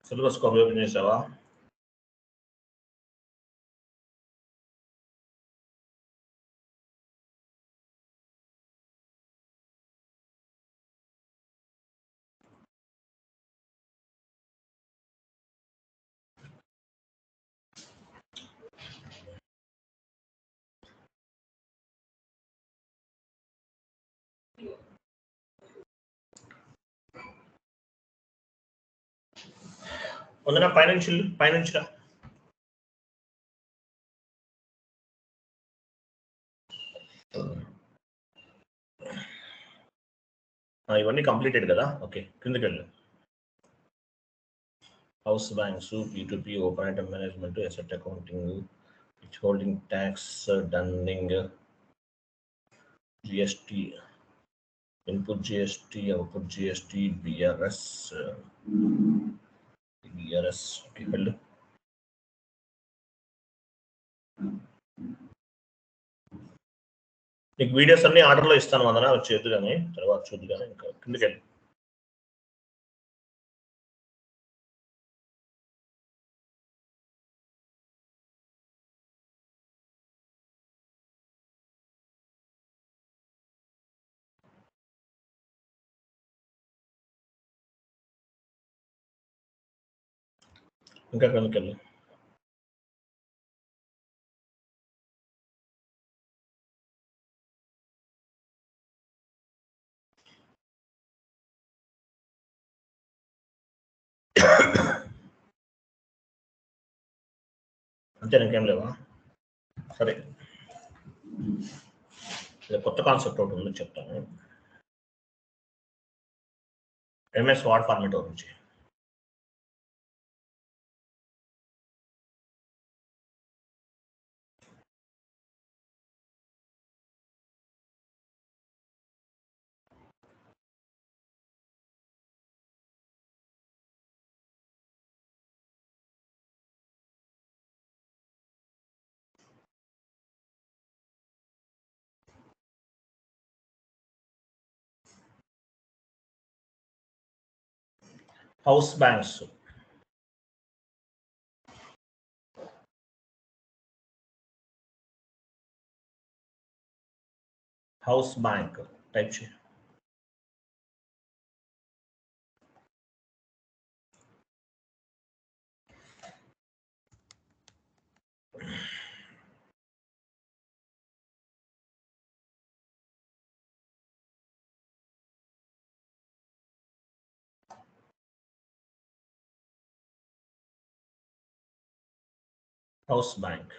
Syllabus copy open చేసావా? వందన పైనుంచి రా. ఇవన్నీ కంప్లీటెడ్ కదా? ఓకే, కిందకి వెళ్ళు. House banks, P2P, open item management, asset accounting, rich holding tax, dunning, GST, input GST, output GST, BRS. Okay, వెళ్ళు. నీకు వీడియోస్ అన్ని ఆర్డర్లో ఇస్తాను వందన, వచ్చేది కానీ తర్వాత చూద్దు కానీ ఇంకా కిందకి వెళ్ళి. ఇంకా కిందకి వెళ్ళి. అంతే, ఇంకేం లేవా? సరే, కొత్త కాన్సెప్ట్ ఒకటి ఉంది చెప్తాను. ఎంఎస్ వర్డ్ ఫార్మేట్ గురించి. House banks, house bank type చేయి. House bank.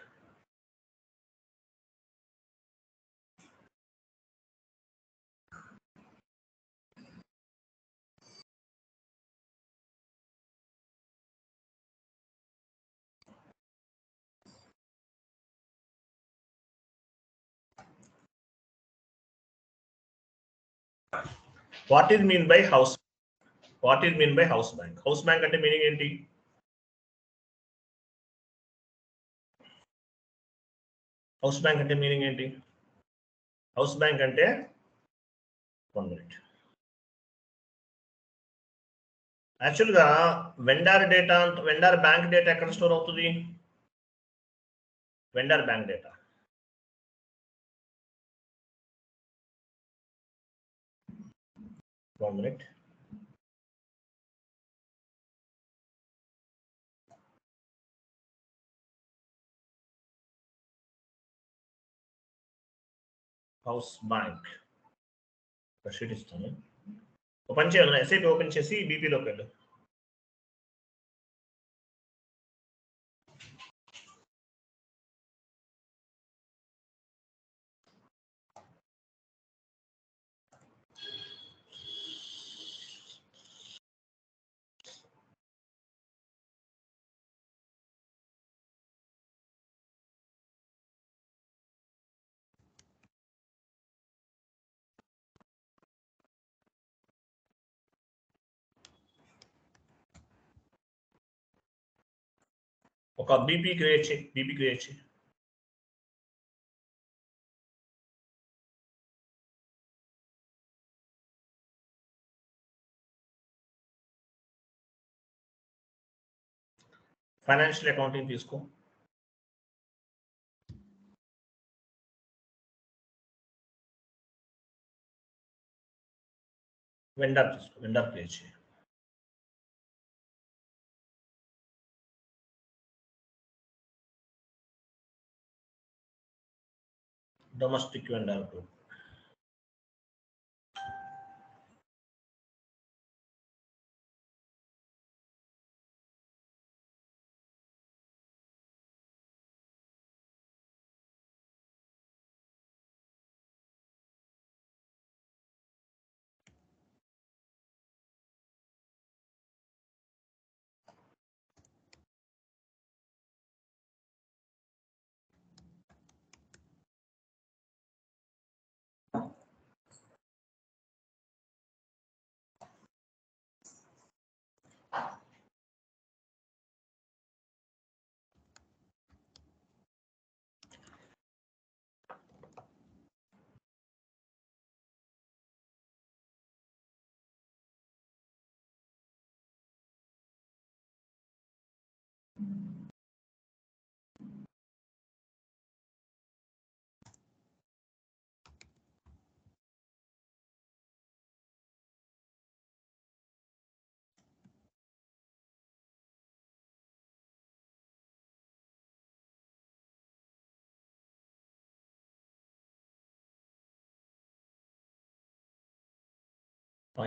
What is mean by house bank? House bank అంటే మీనింగ్ ఏంటి? హౌస్ బ్యాంక్ అంటే మీనింగ్ ఏంటి? హౌస్ బ్యాంక్ అంటే 1 మినిట్. యాక్చువల్గా వెండర్ బ్యాంక్ డేటా ఎక్కడ స్టోర్ అవుతుంది? Vendor bank data One minute. House bank sheet ఇస్తాను. ఓపెన్ చేయాలి, ఎస్ఐపి ఓపెన్ చేసి బీపీలోకి వెళ్ళు. ఒక బీపీ క్రియేట్ చేయి. ఫైనాన్షియల్ అకౌంటింగ్ తీసుకో. వెండర్ తీసుకో, వెండర్ క్రియేట్ చేయి. Domestic vendor group.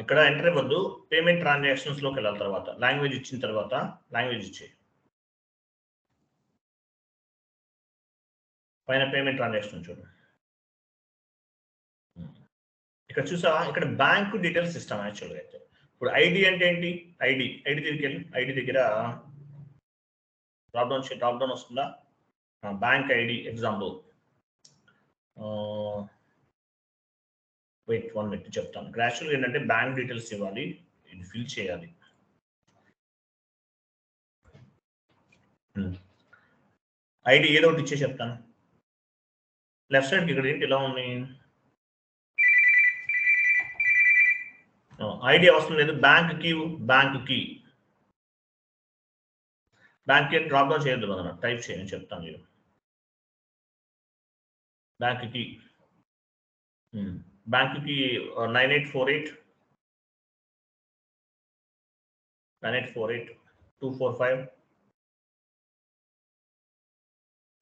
ఇక్కడ ఎంటర్ ఇవ్వద్దు, పేమెంట్ ట్రాన్సాక్షన్స్ లోకి వెళ్ళాలి. తర్వాత లాంగ్వేజ్ ఇచ్చిన తర్వాత లాంగ్వేజ్ ఇచ్చే పైన పేమెంట్ ట్రాన్సాక్షన్ చూడు. ఇక్కడ చూసా, ఇక్కడ బ్యాంక్ డీటెయిల్స్ ఇస్తాం యాక్చువల్గా. అయితే ఇప్పుడు ఐడి అంటే ఏంటి? ఐడి దగ్గరికి వెళ్ళి ఐడి దగ్గర డ్రాప్ డౌన్ వస్తుందా? Bank ID example, wait 1 minute చెప్తాను. యాక్చువల్గా ఏంటంటే బ్యాంక్ డీటెయిల్స్ ఇవ్వాలి, ఇది ఫిల్ చేయాలి. ఐడి ఏదో ఒకటి ఇచ్చే చెప్తాను. లెఫ్ట్ సైడ్కి ఇక్కడ ఏంటి ఇలా ఉన్నాయి, ఐడి అవసరం లేదు. బ్యాంక్ కీ డ్రాప్ డౌన్ చేయొద్దు కదా, టైప్ చేయని చెప్తాను. మీరు బ్యాంక్ కీ 9848 245.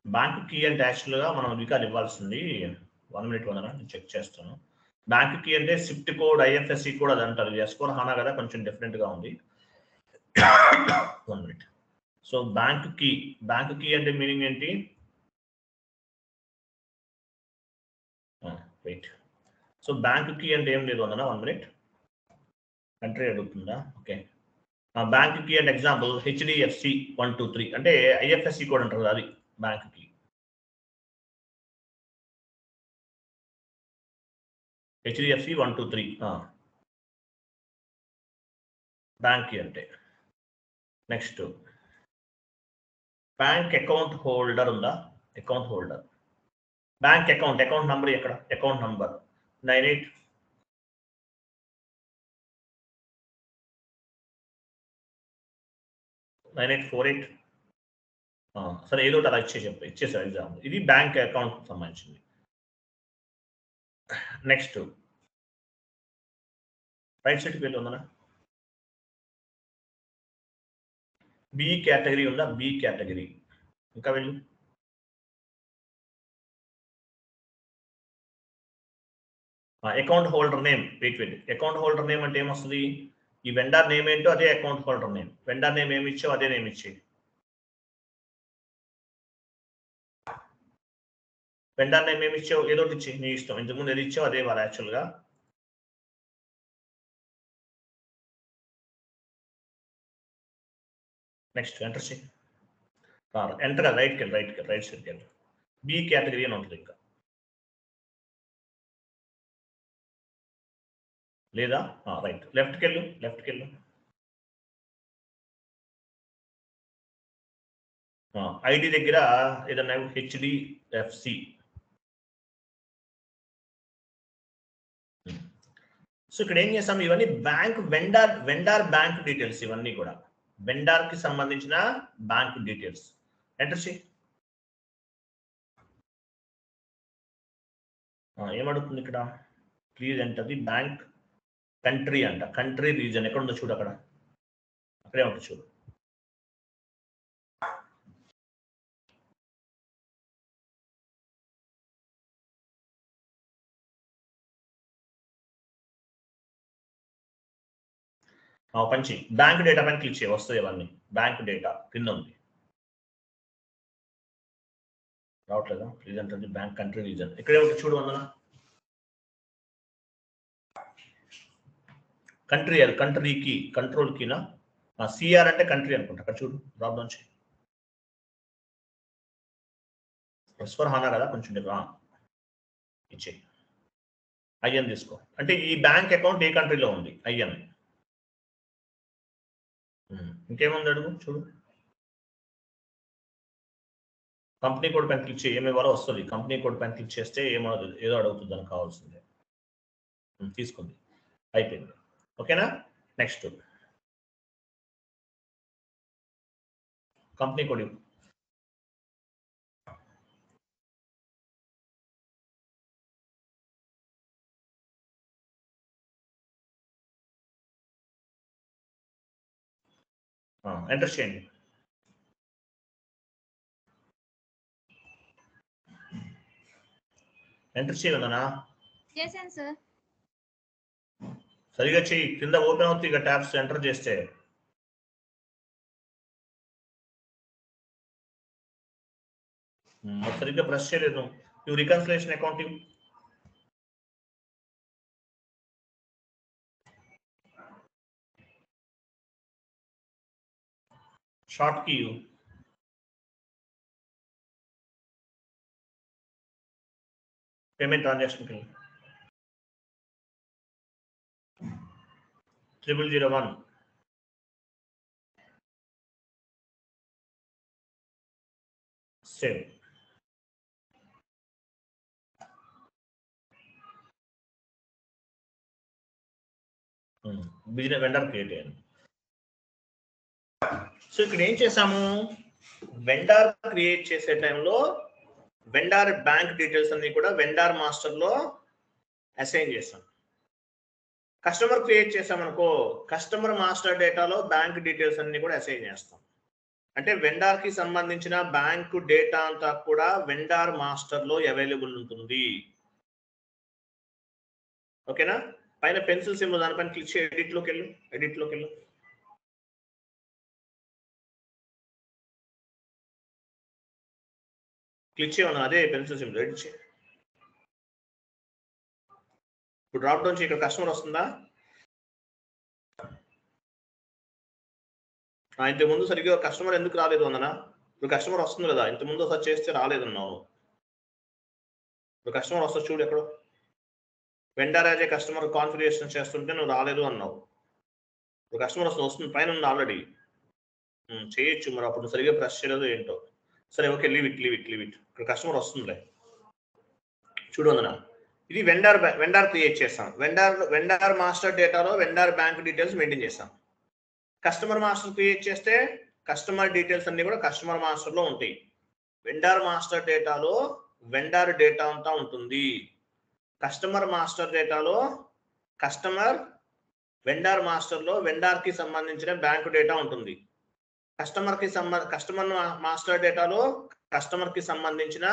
బ్యాంక్ కీ అంటే యాక్చువల్గా మనం రికార్డ్ ఇవ్వాల్సింది. 1 minute నేను చెక్ చేస్తాను. బ్యాంక్ కీ అంటే స్విఫ్ట్ కోడ్, ఐఎఫ్ఎస్సి కోడ్ అది అంటారు. ఎస్కోర్ హానా కదా, కొంచెం డిఫరెంట్గా ఉంది. 1 minute. సో బ్యాంక్ కీ అంటే మీనింగ్ ఏంటి? వెయిట్. సో బ్యాంక్ కీ అంటే ఏం లేదు అన్న. 1 minute. కంట్రీ అడుగుతుందా? ఓకే. బ్యాంక్ కీ అంటే ఎగ్జాంపుల్ HDFC 123 అంటే ఐఎఫ్ఎస్సి కోడ్ అంటారు, అది bank key. HDFC 123 bank key అంటే. నెక్స్ట్ బ్యాంక్ అకౌంట్ హోల్డర్ ఉందా? Account holder, bank account number ఎక్కడ? Account number 9848. సరే ఏదో అలా ఇచ్చేసారు ఎగ్జాంపుల్. ఇది బ్యాంక్ అకౌంట్ సంబంధించింది. నెక్స్ట్ రైట్ సైడ్కి వెళ్ళి ఉందా? బి కేటగిరీ ఉందా? B category. ఇంకా వెళ్ళు. Account holder name. Wait. Account holder name అంటే ఏమొస్తుంది? ఈ వెండర్ నేమ్ ఏంటో అదే account holder name. Vendor name ఏమి ఇచ్చావు అదే నేమ్ ఇచ్చేది. వెండర్ నేమ్ ఏమి ఇచ్చావు ఏదో ఒకటి ఇచ్చి, నీ ఇష్టం. ఇంతకుముందు ఏది ఇచ్చావు అదే వాళ్ళు యాక్చువల్గా. నెక్స్ట్ ఎంటర్ చేయి. ఎంటర్ రైట్ సైడ్కి వెళ్ళి బి కేటగిరీ అని ఉంటుంది. ఇంకా లేదా రైట్ లెఫ్ట్కి వెళ్ళు. ఐడి దగ్గర ఏదన్నా HDFC. సో ఇక్కడ ఏం చేస్తాం, ఇవన్నీ బ్యాంక్ వెండర్ బ్యాంక్ డీటెయిల్స్. ఇవన్నీ కూడా వెండార్ కి సంబంధించిన బ్యాంక్ డీటెయిల్స్ ఎంటర్ చేయి. ఏమడుగుతుంది ఇక్కడ? Please enter the bank country అంట. కంట్రీ రీజన్ ఎక్కడ ఉందో చూడు, అక్కడే ఉంటుంది చూడు. పంచి బ్యాంక్ డేటా పైన క్లిక్ చేయి, వస్తుంది ఇవన్నీ. బ్యాంక్ డేటా కింద ఉంది, రావట్లేదా? Please enter the bank country reason ఇక్కడే ఉంటుంది చూడు. వందన కంట్రీ, అది కంట్రీకి కంట్రోల్ కీనా? సిఆర్ అంటే కంట్రీ అనుకుంటా. అక్కడ చూడు, డ్రాప్ డౌన్ చేయి. హానా కదా, కొంచెం ఇచ్చే ఐఎన్ తీసుకో. అంటే ఈ బ్యాంక్ అకౌంట్ ఏ కంట్రీలో ఉంది? ఐఎన్. ఇంకేముంది అడుగు చూడు. కంపెనీ కోడ్ పైన క్లిక్ చేయి, ఏమివ్వాలో వస్తుంది. కంపెనీ కోడ్ పైన క్లిక్ చేస్తే ఏమవుతుంది, ఏదో అడుగుతుంది, దానికి కావాల్సిందే. తీసుకుంది, అయిపోయింది. ఓకేనా? నెక్స్ట్ కంపెనీ కోడ్ ఎంటర్ చేయండి. ఎంటర్ చేయగలనా? చేశాను సార్. సరిగా చెయ్యి, కింద ఓపెన్ అవుతుంది ఇక ట్యాబ్స్ ఎంటర్ చేస్తే. సరిగ్గా ప్రెస్ చేయలేదు. ఇవి reconciliation accounting. Short key payment transaction కి 0001 సేవ్. బిజినెస్ వెండర్ క్రియేట్ అయ్యింది. సో ఇక్కడ ఏం చేసాము, వెండర్ క్రియేట్ చేసే టైంలో వెండర్ బ్యాంక్ డీటెయిల్స్ అన్ని కూడా వెండర్ మాస్టర్ లో అసైన్ చేస్తాం. కస్టమర్ క్రియేట్ చేసామనుకో, కస్టమర్ మాస్టర్ డేటాలో బ్యాంక్ డీటెయిల్స్ అన్ని కూడా అసైన్ చేస్తాం. అంటే వెండర్ కి సంబంధించిన బ్యాంకు డేటా అంతా కూడా వెండర్ మాస్టర్ లో అవైలబుల్ ఉంటుంది. ఓకేనా? పైన పెన్సిల్ సింబల్ దానిపైన క్లిక్ చేసి ఎడిట్ లోకి వెళ్ళు. క్లిక్ చేయమన్నా, అదే పెన్సిల్ సింబల్ ఎడిట్ చేయి. ఇప్పుడు డ్రాప్ డౌన్ చేయి, ఇక్కడ కస్టమర్ వస్తుందా? ఇంతకుముందు సరిగ్గా కస్టమర్ ఎందుకు రాలేదు అన్న? ఇప్పుడు కస్టమర్ వస్తుంది కదా, ఇంతకుముందు ఒకసారి చేస్తే రాలేదన్నావు. ఇప్పుడు కస్టమర్ వస్తా చూడు, ఎక్కడో vendor as a customer configuration చేస్తుంటే నువ్వు రాలేదు అన్నావు. ఇప్పుడు కస్టమర్ వస్తుంది, పైన ఉంది ఆల్రెడీ. చేయొచ్చు, మరి అప్పుడు సరిగ్గా ప్రెస్ చేయలేదు ఏంటో. సరే ఓకే, లీవ్ ఇట్. ఇక్కడ కస్టమర్ వస్తుందిలే చూడు. అందనా ఇది వెండర్ క్రియేట్ చేస్తాం. వెండర్ మాస్టర్ డేటాలో వెండర్ బ్యాంక్ డీటెయిల్స్ మెయింటైన్ చేస్తాం. కస్టమర్ మాస్టర్ క్రియేట్ చేస్తే కస్టమర్ డీటెయిల్స్ అన్ని కూడా కస్టమర్ మాస్టర్ లో ఉంటాయి. వెండర్ మాస్టర్ డేటాలో వెండర్ డేటా అంతా ఉంటుంది. కస్టమర్ మాస్టర్ డేటాలో వెండర్ మాస్టర్ లో వెండర్ కి సంబంధించిన బ్యాంకు డేటా ఉంటుంది. కస్టమర్ మాస్టర్ డేటాలో కస్టమర్ కి సంబంధించిన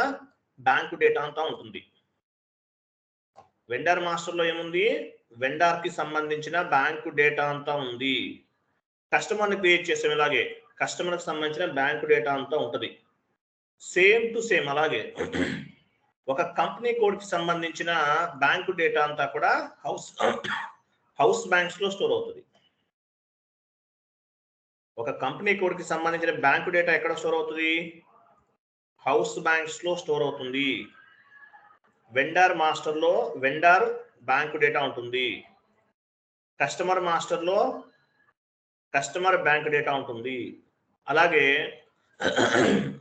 బ్యాంకు డేటా అంతా ఉంటుంది. వెండర్ మాస్టర్ లో ఏముంది, వెండర్ కి సంబంధించిన బ్యాంకు డేటా అంతా ఉంది. కస్టమర్ ని క్రియేట్ చేసాం, ఇలాగే కస్టమర్ కి సంబంధించిన బ్యాంకు డేటా అంతా ఉంటుంది. సేమ్ టు సేమ్ అలాగే ఒక కంపెనీ కోడ్ కి సంబంధించిన బ్యాంకు డేటా అంతా కూడా హౌస్ బ్యాంక్స్ లో స్టోర్ అవుతుంది. ఒక కంపెనీ కోడ్ కి సంబంధించిన బ్యాంకు డేటా ఎక్కడ స్టోర్ అవుతుంది? హౌస్ బ్యాంక్స్ లో స్టోర్ అవుతుంది. వెండర్ మాస్టర్ లో వెండర్ బ్యాంకు డేటా ఉంటుంది. కస్టమర్ మాస్టర్ లో కస్టమర్ బ్యాంక్ డేటా ఉంటుంది. అలాగే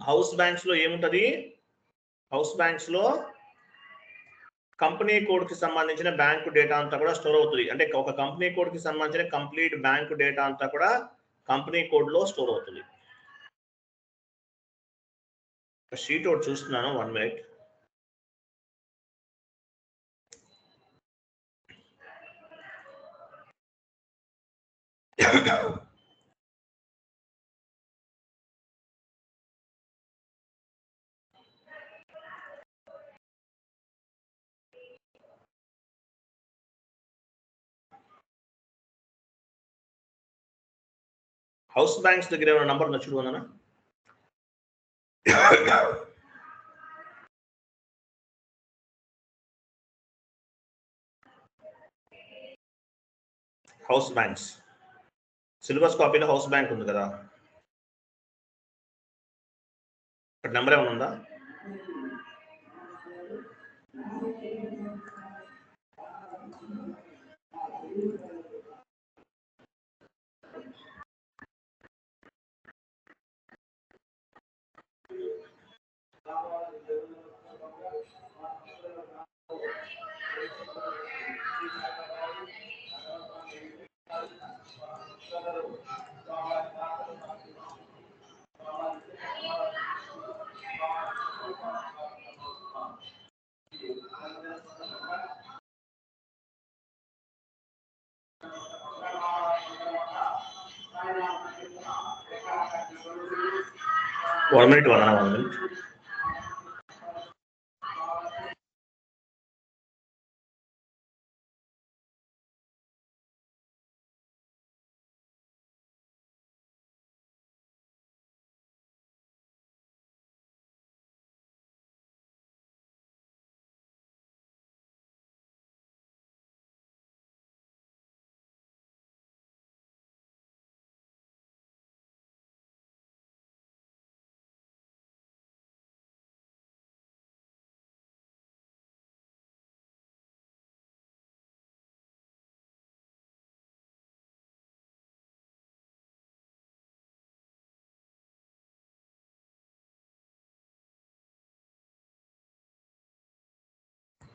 హౌస్ బ్యాంక్స్ లో ఏముంటది? హౌస్ బ్యాంక్స్ లో కంపెనీ కోడ్ కి సంబంధించిన బ్యాంకు డేటా అంతా కూడా స్టోర్ అవుతుంది. అంటే ఒక కంపెనీ కోడ్ కి సంబంధించిన కంప్లీట్ బ్యాంకు డేటా అంతా కూడా కంపెనీ కోడ్లో స్టోర్ అవుతుంది. షీట్ ఒకటి చూస్తున్నాను, 1 minute. హౌస్ బ్యాంక్స్ దగ్గర ఏమైనా నంబర్ ఉందా చూడమన్నా? హౌస్ బ్యాంక్స్ సిలబస్ కాపీలో హౌస్ బ్యాంక్ ఉంది కదా, ఇక్కడ నెంబర్ ఏమైనా ఉందా? One minute.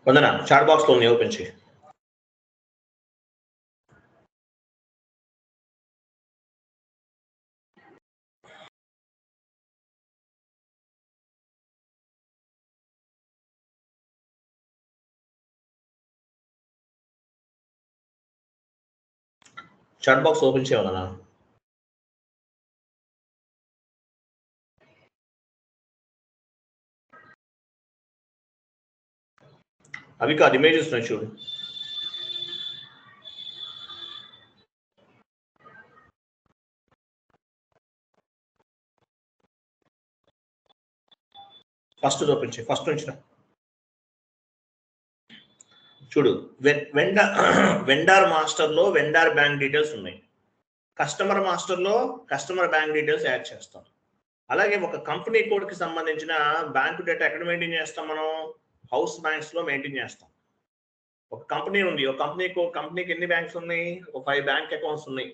Vandana chat box లో ఓపెన్ చేయి. చాట్ బాక్స్ ఓపెన్ చేయాలన్నా? అవి కాదు, ఇమేజెస్ ఉన్నాయి చూడు. ఫస్ట్ ఓపెన్ చేయి, ఫస్ట్ నుంచి చూడు. వెండార్ మాస్టర్ లో వెండార్ బ్యాంక్ డీటెయిల్స్ ఉన్నాయి. కస్టమర్ మాస్టర్ లో కస్టమర్ బ్యాంక్ డీటెయిల్స్ యాడ్ చేస్తాం. అలాగే ఒక కంపెనీ కోడ్ కి సంబంధించిన బ్యాంక్ డేటా ఎక్కడ మెయింటైన్ చేస్తాం మనం? హౌస్ బ్యాంక్స్ లో మెయింటైన్ చేస్తాం. ఒక కంపెనీ ఉంది, ఒక కంపెనీకి ఎన్ని బ్యాంక్స్ ఉన్నాయి? ఒక 5 బ్యాంక్ అకౌంట్స్ ఉన్నాయి.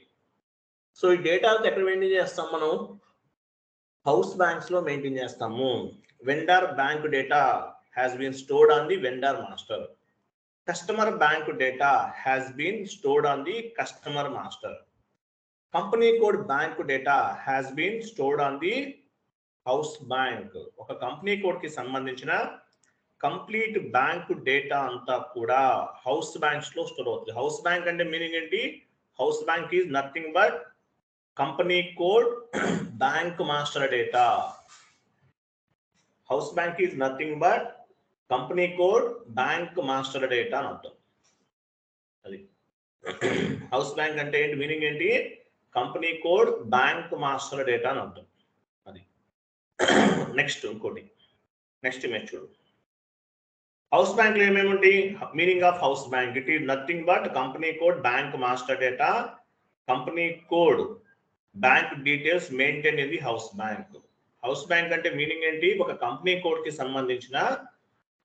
సో ఈ డేటా ఎక్కడ మెయింటైన్ చేస్తాం మనం? హౌస్ బ్యాంక్స్ లో మెయింటైన్ చేస్తాము. Vendor bank data has been stored on the vendor master. Customer bank data has been stored on the customer master. Company code bank data has been stored on the house bank. ఒక company code కి సంబంధించిన complete bank data అంతా కూడా house banks లో store అవుతుంది. House bank అంటే meaning ఏంటి? House bank is nothing but company code bank master data. House bank is nothing but company code bank master data అని అర్థం. అది హౌస్ బ్యాంక్ అంటే ఏంటి, మీనింగ్ ఏంటి? Company code bank master data అని అర్థం. అది నెక్స్ట్ ఇంకోటి, నెక్స్ట్ ఇమేజ్ చూడు. హౌస్ బ్యాంక్ లో ఏమేమి ఉంటాయి? Meaning of house bank, it is nothing but company code bank master data, company code bank details maintain in the house bank. House bank అంటే meaning ఏంటి? ఒక కంపెనీ కోడ్ కి సంబంధించిన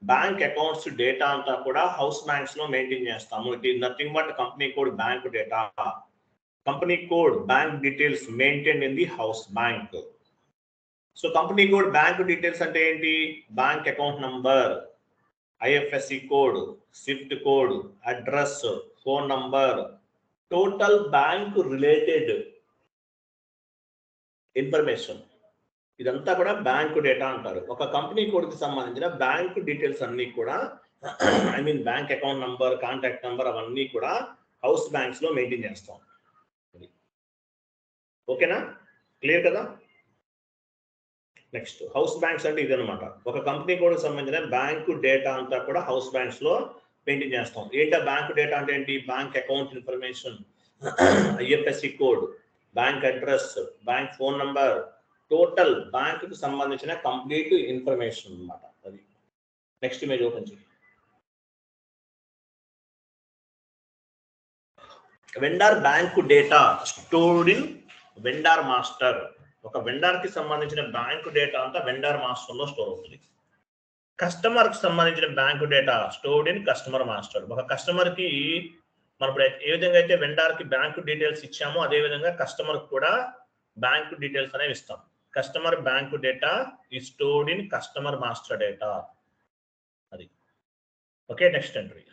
bank accounts data అంతా కూడా హౌస్ బ్యాంక్స్ లో maintain చేస్తాము. It is nothing but company code bank data, company code bank details maintain in the house bank. So company code bank details అంటే ఏంటి? Bank account number, IFSC code, swift code, address, phone number, total bank related information. ఇదంతా కూడా bank data అంటారు. ఒక company కోడ్కి సంబంధించిన bank details అన్నీ కూడా I mean bank account number, contact number అవన్నీ కూడా హౌస్ బ్యాంక్స్ లో మెయింటైన్ చేస్తాం. ఓకేనా, క్లియర్ కదా? నెక్స్ట్ హౌస్ బ్యాంక్స్ అంటే ఇదనమాట. ఒక కంపెనీ కోడ్కి సంబంధించిన బ్యాంకు డేటా అంతా కూడా హౌస్ బ్యాంక్స్ లో మెయింటైన్ చేస్తాం. ఏంటా బ్యాంకు డేటా అంటే ఏంటి? Bank account information, IFSC code, bank address, bank phone number, total bank కు సంబంధించిన కంప్లీట్ ఇన్ఫర్మేషన్ అన్నమాట. అది నెక్స్ట్ ఇమేజ్ ఓపెన్ చేయండి. Vendor bank data stored in vendor master. ఒక వెండర్ కి సంబంధించిన బ్యాంకు డేటా అంతా వెండర్ మాస్టర్ లో స్టోర్ అవుతుంది. కస్టమర్ కి సంబంధించిన bank data stored in customer master. ఒక కస్టమర్ కి మనం ఏ విధంగా అయితే వెండర్ కి బ్యాంకు డీటెయిల్స్ ఇచ్చామో అదే విధంగా కస్టమర్ కూడా బ్యాంకు డీటెయిల్స్ అనేవి ఇస్తాం. Customer bank data is stored in customer master data. అది ఓకే. Next entry.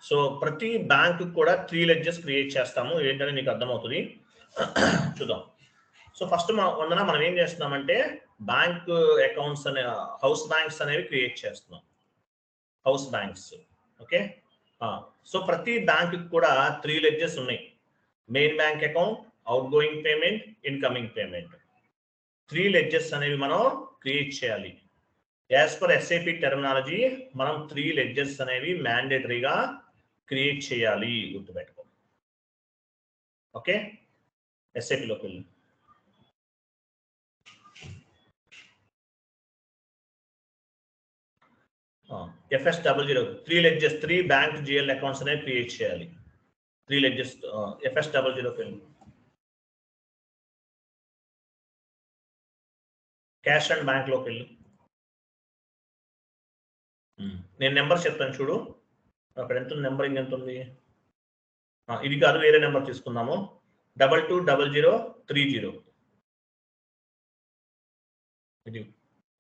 సో ప్రతి బ్యాంకు కూడా 3 లెడ్జెస్ క్రియేట్ చేస్తాము. ఏంటనే నీకు అర్థమవుతుంది, చూద్దాం. సో ఫస్ట్ మనం ఏం చేస్తున్నామంటే బ్యాంక్ అకౌంట్స్ అనే హౌస్ బ్యాంక్స్ అనేవి క్రియేట్ చేస్తున్నాం. House banks okay. సో ప్రతి బ్యాంకు కూడా 3 లెడ్జెస్ ఉన్నాయి. Main bank account, out going payment, incoming payment. 3 ledgers అనేవి మనం క్రియేట్ చేయాలి. యాజ్ పర్ ఎస్ఏపి టెర్మినాలజీ మనం 3 లెడ్జెస్ అనేవి మ్యాండేటరీగా క్రియేట్ చేయాలి, గుర్తుపెట్టుకో. ఓకే, ఎస్ఏపిలోకి వెళ్ళి FS00 3 ledges 3 bank GL accounts అనేవి క్రియేట్ చేయాలి. 3 లెడ్జెస్ FS00కి వెళ్ళి క్యాష్ అండ్ బ్యాంక్ లోకి వెళ్ళి నేను నెంబర్ చెప్తాను చూడు. అక్కడ ఎంత నెంబరింగ్ ఎంత ఉంది? ఇది కాదు, వేరే నెంబర్ తీసుకుందాము. 220030. ఇది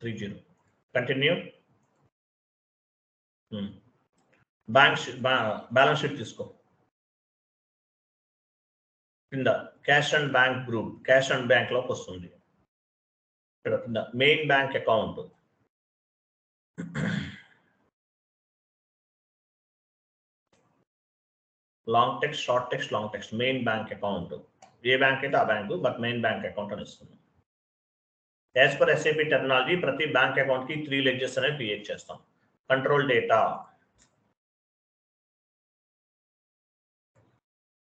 30. కంటిన్యూ. బ్యాలెన్స్ షీట్ తీసుకో. కింద cash and bank group, cash and bank లోకి వస్తుంది. ఇక్కడ కింద main bank account, long text, short text, long text. Main bank account, ఏ బ్యాంక్ అయితే ఆ bank, but main bank account అని ఇస్తుంది. యాజ్ పర్ ఎస్ఏపి టెర్మినాలజీ ప్రతి బ్యాంక్ అకౌంట్ కి 3 లెడ్జెస్ అనేవి క్రియేట్ చేస్తాం. Control data,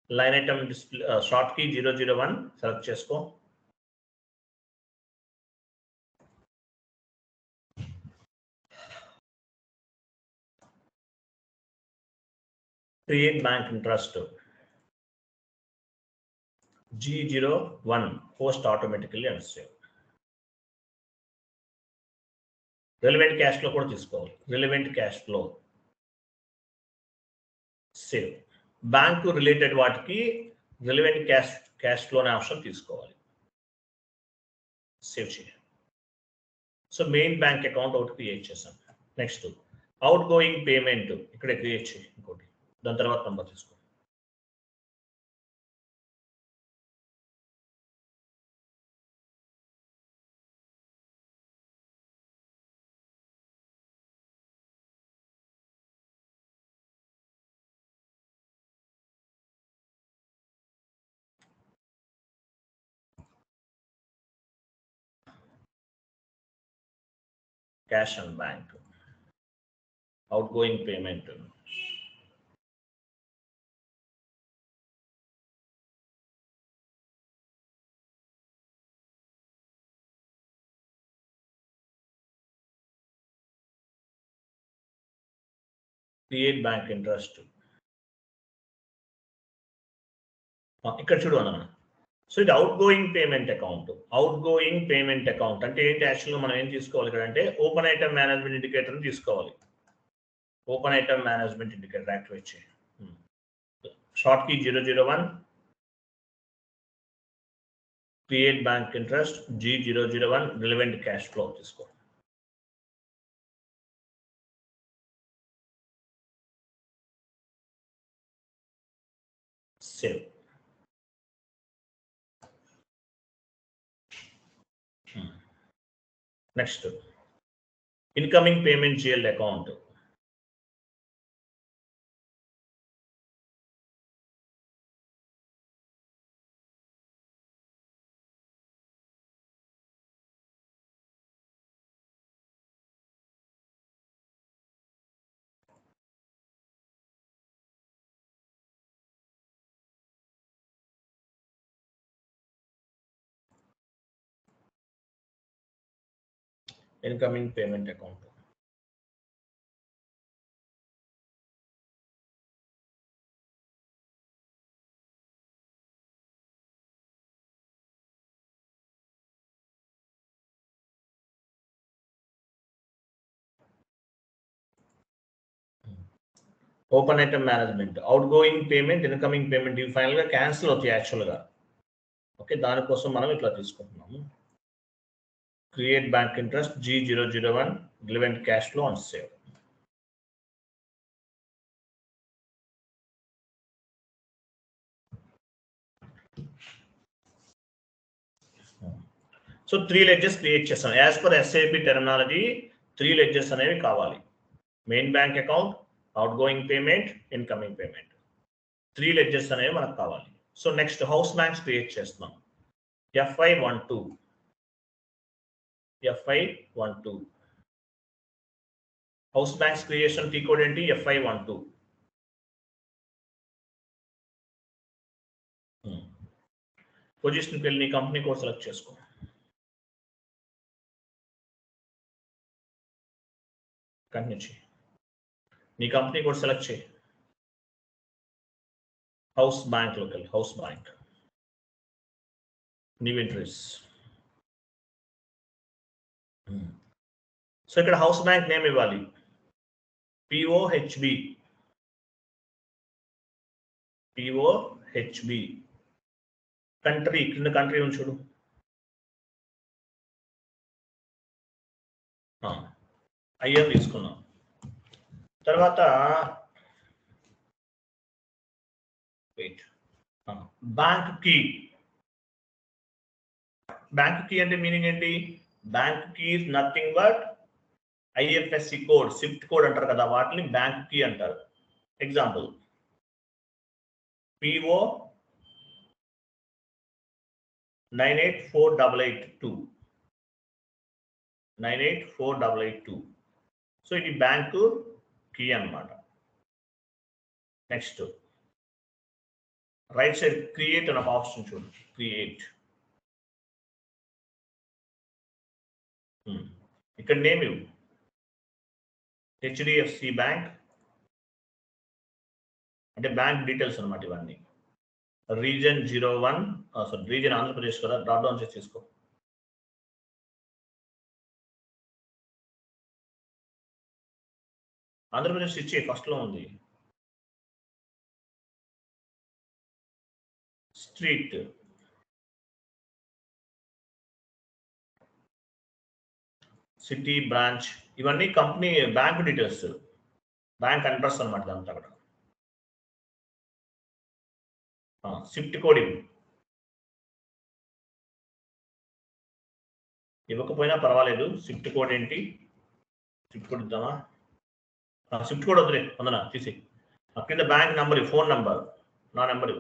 line item display, short key 001 select చేసుకో. Create bank interest G01 post automatically and save. Relevant cash flow కూడా తీసుకోవాలి. Relevant cash flow save. Bank related వాటికి relevant cash flow అనే option తీసుకోవాలి. Save చేయాలి. So main bank account ఒకటి create చేసాం. Next out going payment ఇక్కడే create చేయి ఇంకోటి. దాని తర్వాత నంబర్ తీసుకో. Cash and bank, out going payment, create bank interest. ఇక్కడ చూడు అన్న. సో ఇది out going payment account. Out going payment account అంటే ఏంటి? యాక్చువల్గా మనం ఏం తీసుకోవాలి ఇక్కడ అంటే ఓపెన్ ఐటమ్ మేనేజ్మెంట్ ఇండికేటర్ తీసుకోవాలి. Open item management indicator activate చేయండి. Short key 001, create bank interest G001, relevant cash flow తీసుకో. Save. Next incoming payment GL account. Incoming payment account. Open item management, outgoing payment, incoming payment ఇవి final గా cancel అవుతాయి యాక్చువల్గా. Okay, దానికోసం మనం ఇట్లా తీసుకుంటున్నాము. Create bank interest G001 relevant cash flow and save. So 3 ledgers create చేస్తాం. As per SAP terminology 3 ledgers అనేవి కావాలి. Main bank account, out going payment, incoming payment, 3 ledgers అనేవి మనకు కావాలి. So next house banks create చేస్తున్నాం. FI12 house banks creation T code ఏంటి? FI12. పొజిషన్కి వెళ్ళి నీ కంపెనీ కోడ్ సెలెక్ట్ చేసుకో. కంటిన్యూ చేయి. నీ కంపెనీ కోడ్ సెలెక్ట్ చేయి. హౌస్ బ్యాంక్ లోకి వెళ్ళి house bank new entries. So ఇక్కడ హౌస్ బ్యాంక్ నేమ్ ఇవ్వాలి. POHB. కంట్రీ కింద కంట్రీ ఉంది చూడు. IR తీసుకున్నాం. తర్వాత బ్యాంక్ కీ. బ్యాంక్ కీ అంటే మీనింగ్ ఏంటి? Bank key is nothing but IFSC code, swift code అంటారు కదా, వాటిని బ్యాంక్ కీ అంటారు. Example PO 984882. సో ఇది బ్యాంకు కీ అన్నమాట. నెక్స్ట్ రైట్ సైడ్ క్రియేట్ అనే ఆప్షన్ చూడు. క్రియేట్. ఇక్కడ నేమ్ ఇవ్వు. HDFC బ్యాంక్ అంటే బ్యాంక్ డీటెయిల్స్ అన్నమాట ఇవన్నీ. రీజన్ 01, రీజన్ ఆంధ్రప్రదేశ్ కదా, డ్రాప్ డౌన్ చేసి తీసుకో. ఆంధ్రప్రదేశ్ ఇచ్చే ఫస్ట్ లో ఉంది. స్ట్రీట్, సిటీ, బ్రాంచ్ ఇవన్నీ company bank details, bank address అన్నమాట అంతా అక్కడ. స్విఫ్ట్ కోడ్ ఇవ్వకపోయినా పర్వాలేదు. స్విఫ్ట్ కోడ్ ఏంటి? స్విఫ్ట్ కోడ్ ఇద్దామా? స్విఫ్ట్ కోడ్ వద్దులే, వందన తీసి. కింద బ్యాంక్ నెంబర్, ఫోన్ నెంబర్, నా నెంబర్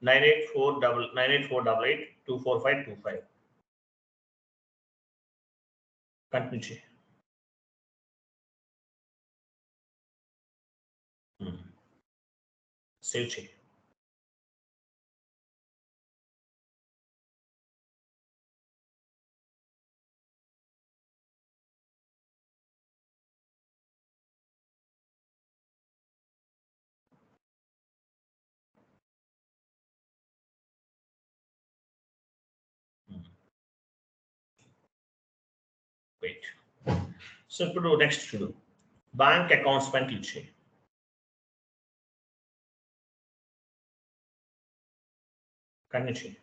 9848824525. కంటిన్యూ చేయి. సేవ్ చేయి. వెయిట్. సో ఇప్పుడు నెక్స్ట్ చూడు, బ్యాంక్ అకౌంట్స్ పైన క్లిక్ చేయి. కంటిన్యూ చేయి.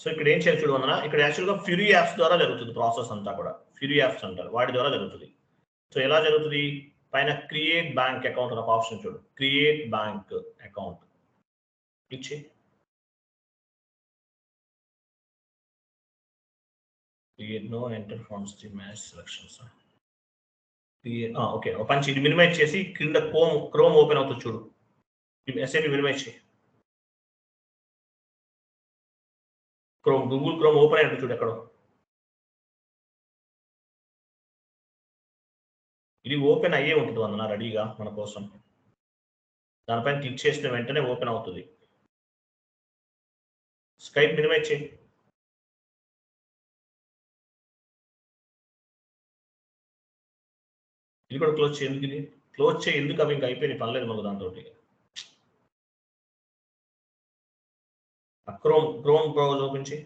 సో ఇక్కడ ఏం చేయాలి చూడు వందన, ఇక్కడ యాక్చువల్గా ఫ్యూరీ యాప్స్ ద్వారా జరుగుతుంది ప్రాసెస్ అంతా కూడా. ఫ్యూరీ యాప్స్ అంటారు, వాటి ద్వారా జరుగుతుంది. సో ఎలా జరుగుతుంది? పైన క్రియేట్ బ్యాంక్ అకౌంట్ అని ఒక ఆప్షన్ చూడు, క్రియేట్ బ్యాంక్ అకౌంట్ క్లిక్ చేయి. Create no enter forms the match selections. Okay, ఒక పంచి ఇది మినిమైజ్ చేసి కింద క్రోమ్ ఓపెన్ అవుతుంది చూడు, ఎస్ఏపి మినిమైజ్ చేయి. గూగుల్ క్రోమ్ ఓపెన్ అయ్యి చూడు ఎక్కడో. ఇది ఓపెన్ అయ్యే ఉంటుంది అన్న రెడీగా మన కోసం. దానిపైన క్లిక్ చేసిన వెంటనే ఓపెన్ అవుతుంది. స్కైప్ మినిమైజ్ చేయి. ఇది కూడా క్లోజ్ చేయి. ఎందుకు ఇది క్లోజ్ చేయి? ఎందుకు అవి ఇంకా అయిపోయినాయి, పర్లేదు మనకు దాంతో. క్రోమ్ బ్రౌజర్ ఓపెన్ చేయి.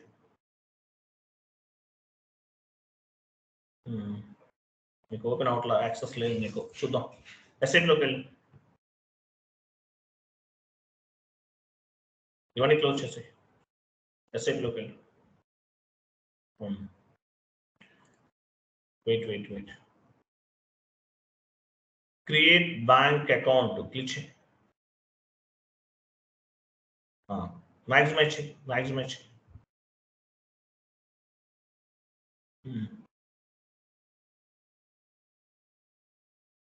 మీకు ఓపెన్ అవట్లా, యాక్సెస్ లేదు నీకు. చూద్దాం, ఎస్ఏపిలోకి వెళ్ళి ఇవన్నీ క్లోజ్ చేసాయి. ఎస్ఏపిలోకి వెళ్ళి wait create bank account click చేయి. మ్యాక్సిమైజ్ చేయి.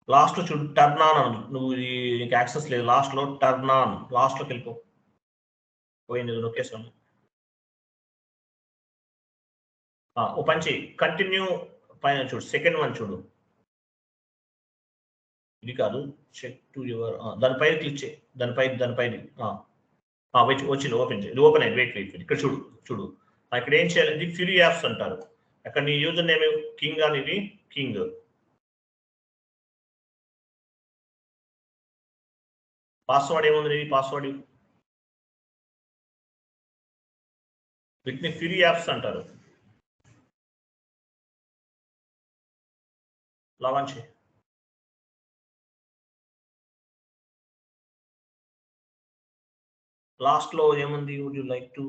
లాస్ట్లో చూడు, టర్న్ ఆన్ అని. నువ్వు నీకు యాక్సెస్ లేదు, లాస్ట్లో టర్న్ ఆన్, లాస్ట్లోకి వెళ్ళిపో. పోయింది, నొక్కేసాను. ఓ పంచి కంటిన్యూ పైన చూడు, సెకండ్ వన్ చూడు. ఇది కాదు, చెక్ టు యువర్, దానిపైన క్లిక్ చేయి. దానిపైన వచ్చింది, ఓపెన్ చేయి. ఇది ఓపెన్ అయింది. వెయిట్ ఇక్కడ చూడు. ఇక్కడ ఏం చేయాలి, ఇది ఫ్రీ యాప్స్ అంటారు. అక్కడ నీ యూజర్ నేమ్ కింగ్ అని, ఇది కింగ్. పాస్వర్డ్ ఏముంది, ఇది పాస్వర్డ్. వీటిని ఫ్రీ యాప్స్ అంటారు. లాంచ్ చేయి. లాస్ట్ లో ఏముంది, would you like to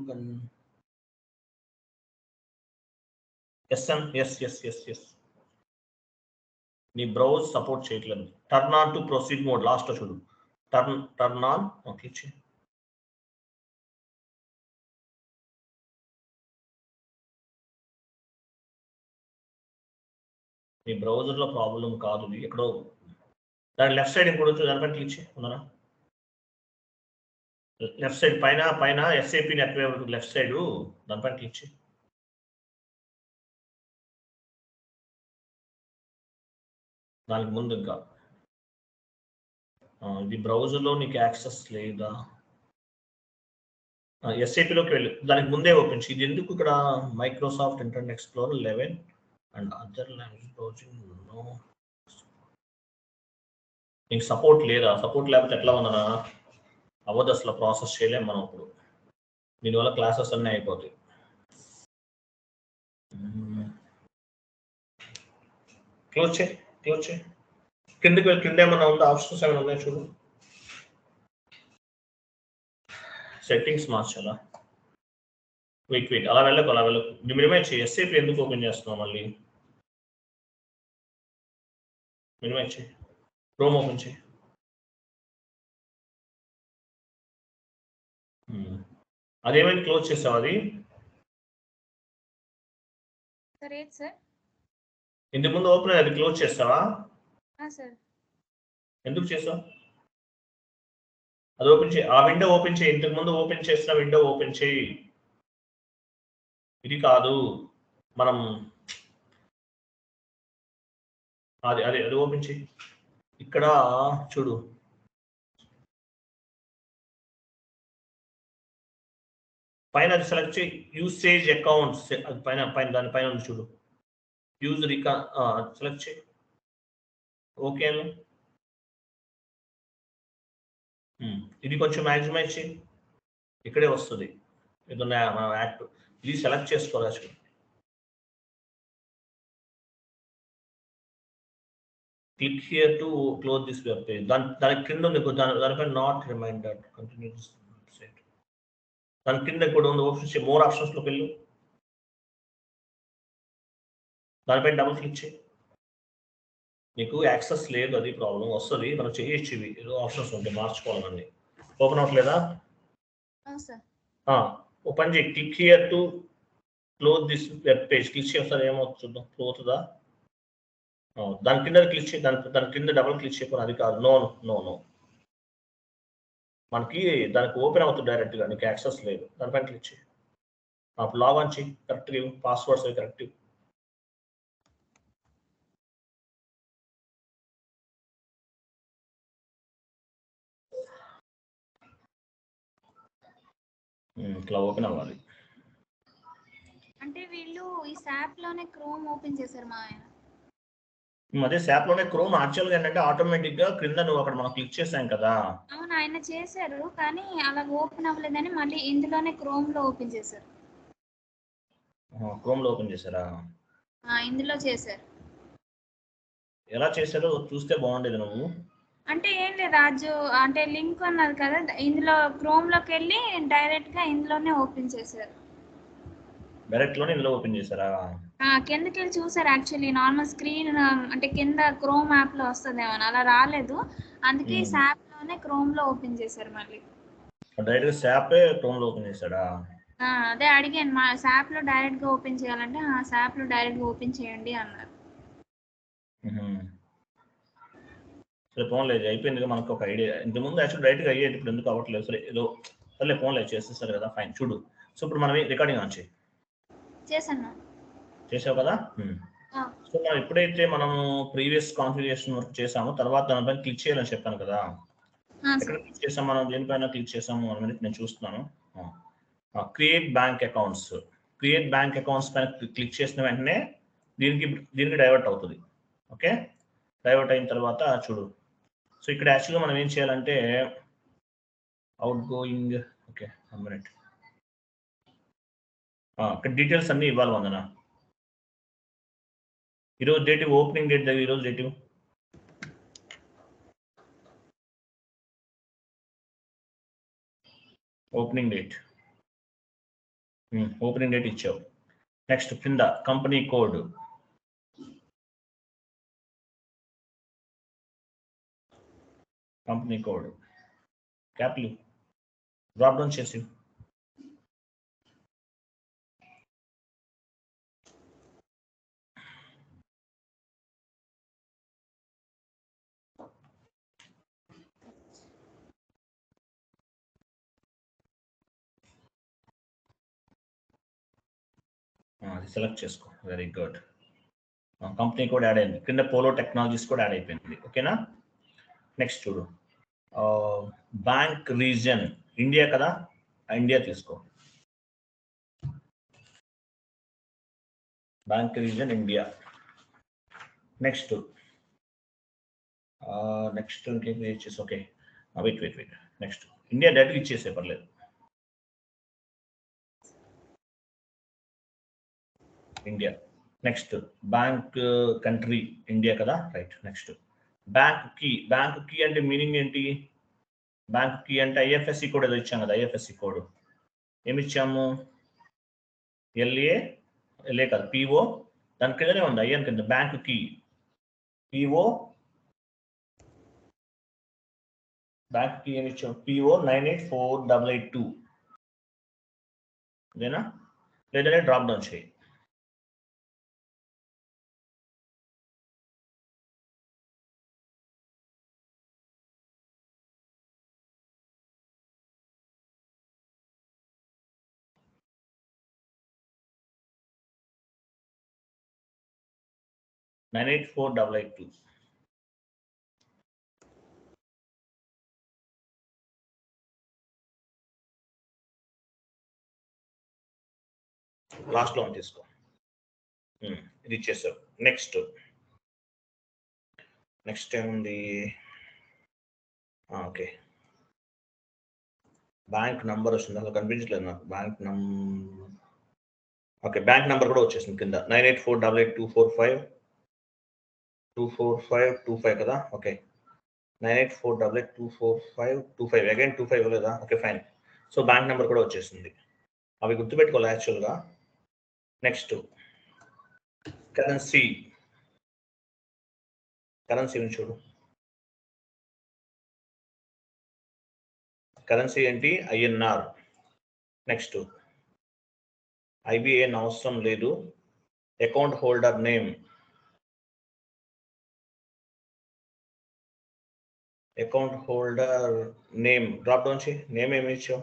yes. నీ బ్రౌజ్ సపోర్ట్ చేయట్లేదు. Turn on to proceed mode last లో చూడు. టర్న్ ఆన్ క్లిక్ చేయి. నీ బ్రౌజర్ లో ప్రాబ్లం కాదు, ఎక్కడో దాని లెఫ్ట్ సైడ్ ఇంకోటి వచ్చి దానిపైన క్లిక్ చేయి. ఉన్నారా? లెఫ్ట్ సైడ్ పైన ఎస్ఏపి నెట్వర్క్ లెఫ్ట్ సైడ్ దానిపైన క్లిక్ చేయి. దానికి ముందు ఇంకా ఇది బ్రౌజర్లో నీకు యాక్సెస్ లేదా? ఎస్ఏపిలోకి వెళ్ళు, దానికి ముందే ఓపెన్ చేయి. ఇది ఎందుకు ఇక్కడ Microsoft Internet Explorer 11 and other language browsing no. నీకు సపోర్ట్ లేదా? సపోర్ట్ లేకపోతే ఎట్లా ఉందన్నా అవ్వదు, అసలు ప్రాసెస్ చేయలేము మనం ఇప్పుడు. దీనివల్ల క్లాసెస్ అన్నీ అయిపోతాయి. క్లోజ్ చేయి. కిందకి వెళ్ళి కింద ఏమన్నా ఉందా, ఆప్షన్స్ ఏమైనా ఉన్నాయి చూడు. సెట్టింగ్స్ మార్చాలా? వెయిట్ అలా వెళ్ళకు. మినిమైజ్ చేయి. ఎస్ఏపి ఎందుకు ఓపెన్ చేస్తున్నావు మళ్ళీ? మినిమైజ్ చేయి. క్రోమ్ ఓపెన్ చేయి. అదేమైనా క్లోజ్ చేసావు? అది ఇంతకు ముందు ఓపెన్ అయ్యి అది క్లోజ్ చేస్తావా? ఎందుకు చేసావు? అది ఓపెన్ చేయి. ఆ విండో ఓపెన్ చేయి. ఇంతకు ముందు ఓపెన్ చేసిన విండో ఓపెన్ చేయి. ఇది కాదు, మనం అది ఓపెన్ చేయి. ఇక్కడ చూడు, పైన అది సెలెక్ట్ చేయి. యూసేజ్ అకౌంట్స్ అది పైన దానిపైన ఉంది చూడు. యూజర్ సెలెక్ట్ చేయి. ఓకే, ఇది కొంచెం మ్యాక్సిమైజ్ చేయి. ఇక్కడే వస్తుంది ఏదన్నా మనం యాక్ట్. ఇది సెలెక్ట్ చేసుకోవాలి. Click here to close this web page. దాని కింద ఉంది, దానిపైన నాట్ రిమైండర్ కంటిన్యూ సైట్. దాని కింద కూడా ఉంది ఆప్షన్స్. మోర్ ఆప్షన్స్లోకి వెళ్ళు. దానిపైన డబుల్ క్లిక్ చేయి. నీకు యాక్సెస్ లేదు, అది ప్రాబ్లం. వస్తుంది, మనం చేయొచ్చు. ఇవి ఏదో ఆప్షన్స్ ఉంటాయి, మార్చుకోవాలని. ఓపెన్ అవ్వట్లేదా? ఓపెన్ చేయి. Click here to close this web page. Click చేస్తారు, ఏమవుతుంది చూద్దాం. క్లోజ్ అవుతుందా? దాని కింద క్లిక్ చేయి. దాని కింద డబుల్ క్లిక్ చేయకుండా, అది కాదు. నో నో నో, మనకి దానికి ఓపెన్ అవుతుంది డైరెక్ట్గా, నీకు యాక్సెస్ లేదు. దానిపైన క్లిక్ చేయి. అప్పుడు లాగిన్ చేయి, కరెక్ట్గా పాస్వర్డ్స్ అవి కరెక్ట్. ఇట్లా ఓపెన్ అవ్వాలి. అంటే వీళ్ళు ఈ సాప్ లోనే క్రోమ్ ఓపెన్ చేశారు మా ఆయన. అదే సాప్ లోనే క్రోమ్. యాక్చువల్గా ఏంటంటే ఆటోమేటిక్ గా క్రింద నువ్వు అక్కడ మనం క్లిక్ చేసాం కదా. అవును, ఆయన చేశారు, కానీ అలా ఓపెన్ అవ్వలేదని మళ్ళీ ఇందులోనే క్రోమ్ లో ఓపెన్ చేశారు. క్రోమ్ లో ఓపెన్ చేశారా? ఇందులో చేశారు. ఎలా చేశారో చూస్తే బాగుండేది. నువ్వు అంటే ఏం లేదు రాజు, అంటే లింక్ అన్నది కదా, ఇందులో క్రోమ్ లోకి వెళ్ళి డైరెక్ట్ గా ఇందులోనే ఓపెన్ చేశారు. డైరెక్ట్ లోనే ఇందులో ఓపెన్ చేశారా? కిందకి వెళ్ళి చూసారు. యాక్చువల్లీ నార్మల్ స్క్రీన్ అంటే కింద క్రోమ్ యాప్ లో వస్తుందేమో, అలా రాలేదు. అందుకే సాప్ లోనే క్రోమ్ లో ఓపెన్ చేశారు మళ్ళీ. డైరెక్ట్ గా సాప్ క్రోమ్ లో ఓపెన్ చేశాడా? అదే అడిగాను, మా సాప్ లో డైరెక్ట్ గా ఓపెన్ చేయాలంటే సాప్ లో డైరెక్ట్ గా ఓపెన్ చేయండి అన్నారు. సరే ఫోన్ లేదు, అయిపోయింది మనకు ఒక ఐడియా. ఇంతకుముందు యాక్చువల్ డైరెక్ట్ గా అయ్యేది, ఇప్పుడు ఎందుకు అవ్వట్లేదు. సరే ఏదో సరే ఫోన్ లేదు, చేసేస్తారు కదా, ఫైన్. చూడు, సో ఇప్పుడు మనం రికార్డింగ్ ఆన్ చేయి. చేశాను. చేసావు కదా. సో మనం ఎప్పుడైతే మనము ప్రీవియస్ కాన్ఫిగరేషన్ వర్క్ చేసామో తర్వాత దానిపైన క్లిక్ చేయాలని చెప్పాను కదా. ఎక్కడ క్లిక్ చేసాం మనం, దేనిపైన క్లిక్ చేసాము అనేది నేను చూస్తున్నాను. Create bank accounts. Create bank accounts పైన క్లిక్ చేసిన వెంటనే దీనికి డైవర్ట్ అవుతుంది. ఓకే, డైవర్ట్ అయిన తర్వాత చూడు. సో ఇక్కడ యాక్చువల్గా మనం ఏం చేయాలంటే అవుట్ గోయింగ్. Okay, 1 minute. ఇక్కడ డీటెయిల్స్ అన్ని ఇవ్వాలి. వందన ఈరోజు డేట్, ఓపెనింగ్ డేట్, ఈరోజు date, opening date, opening date ఇచ్చావు. నెక్స్ట్ కింద company code, company code capital drop down చేసి అది సెలెక్ట్ చేసుకో. Very good. Company code add అయింది. కింద పోలో టెక్నాలజీస్ కూడా యాడ్ అయిపోయింది. ఓకేనా. నెక్స్ట్ చూడు, బ్యాంక్ రీజన్ ఇండియా కదా, ఇండియా తీసుకో. Bank region India. నెక్స్ట్ ఇంకేం ఇచ్చేసి. Okay, wait. Next India direct ఇచ్చేసే, పర్లేదు. India. Next bank country India కదా, రైట్. నెక్స్ట్ బ్యాంక్ కీ అంటే మీనింగ్ ఏంటి? బ్యాంక్ కీ అంటే ఐఎఫ్ఎస్సి కోడ్ ఏదో ఇచ్చాం కదా. ఐఎఫ్ఎస్సి కోడ్ ఏమి ఇచ్చాము? ఎల్ఏ కాదు, పిఓ. దాని కిందనే ఉంది ఐఎన్ కింద bank key. PO bank key ఏమి ఇచ్చాము? పిఓ 984882. ఇదేనా? లేదంటే డ్రాప్ డౌన్ చేయి. $984,882. లాస్ట్ లో తీసుకో. ఇది ఇచ్చేసావు. నెక్స్ట్ ఏముంది? ఓకే, బ్యాంక్ నంబర్ వస్తుంది, అసలు కనిపించలేదు నాకు bank number. Okay, bank number కూడా వచ్చేసింది కింద. 98488245 కదా. ఓకే, 98488245 అగైన్ 25 లేదా? Okay, fine. So bank number కూడా వచ్చేసింది. అవి గుర్తుపెట్టుకోవాలి యాక్చువల్గా. Next currency. కరెన్సీ చూడు. కరెన్సీ ఏంటి? INR. నెక్స్ట్ IBAN అవసరం లేదు. Account holder name, account holder name drop down చేయి. నేమ్ ఏమి ఇచ్చావు?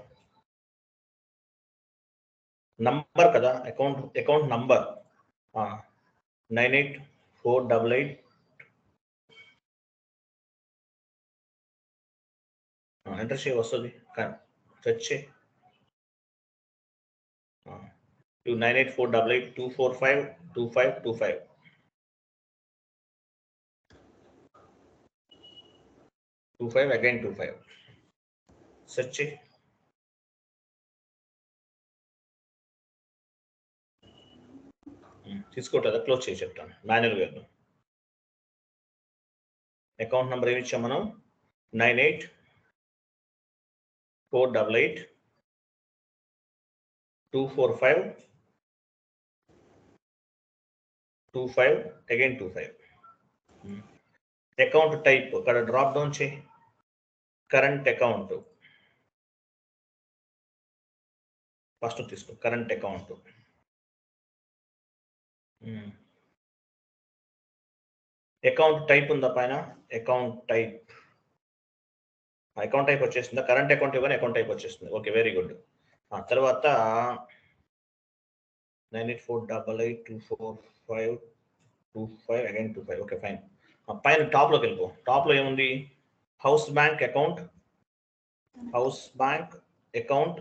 నంబర్ కదా, అకౌంట్ నంబర్ 984888 ఎంటర్ చేయి, వస్తుంది. సెర్చ్ చేయి. 984882452525. again 25. సెర్చ్ చేయి. తీసుకోవట్లేదా? క్లోజ్ చేసి చెప్తాను. మాన్యువల్ గా అకౌంట్ నెంబర్ ఏమి ఇచ్చాం మనం? 9848824525 again 25. అకౌంట్ టైప్ అక్కడ డ్రాప్ డౌన్ చేయి. కరెంట్ అకౌంట్ ఫస్ట్ తీసుకో. కరెంట్ అకౌంట్ అకౌంట్ టైప్ ఉందా పైన? అకౌంట్ టైప్ వచ్చేసిందా? కరెంట్ అకౌంట్ ఇవ్వని అకౌంట్ టైప్ వచ్చేస్తుంది. Okay, very good. తర్వాత 9848824525 again 25. Okay, fine. పైన టాప్లోకి వెళ్ళిపో. టాప్లో ఏముంది? House bank account. House bank account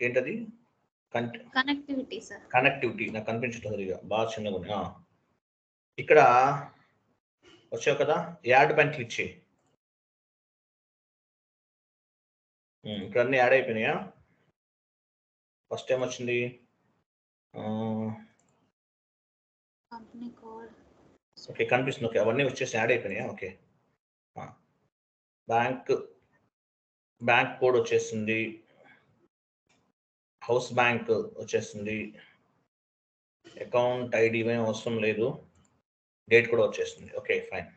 ఏంటది? Connectivity sir. కనెక్టివిటీ నాకు కనిపించట్లేదు, ఇక బాగా చిన్నగా ఉంది. ఇక్కడ వచ్చావు కదా, యాడ్ పైన క్లిక్ చేయి. ఇక్కడ అన్ని యాడ్ అయిపోయినాయా? ఫస్ట్ టైం వచ్చింది కంపెనీ కోడ్. ఓకే, కనిపిస్తుంది. ఓకే, అవన్నీ వచ్చేసి యాడ్ అయిపోయినాయా? ఓకే, బ్యాంక్ కోడ్ వచ్చేసింది. హౌస్ బ్యాంక్ వచ్చేసింది. అకౌంట్ ఐడి ఏమీ అవసరం లేదు. డేట్ కూడా వచ్చేస్తుంది. Okay, fine.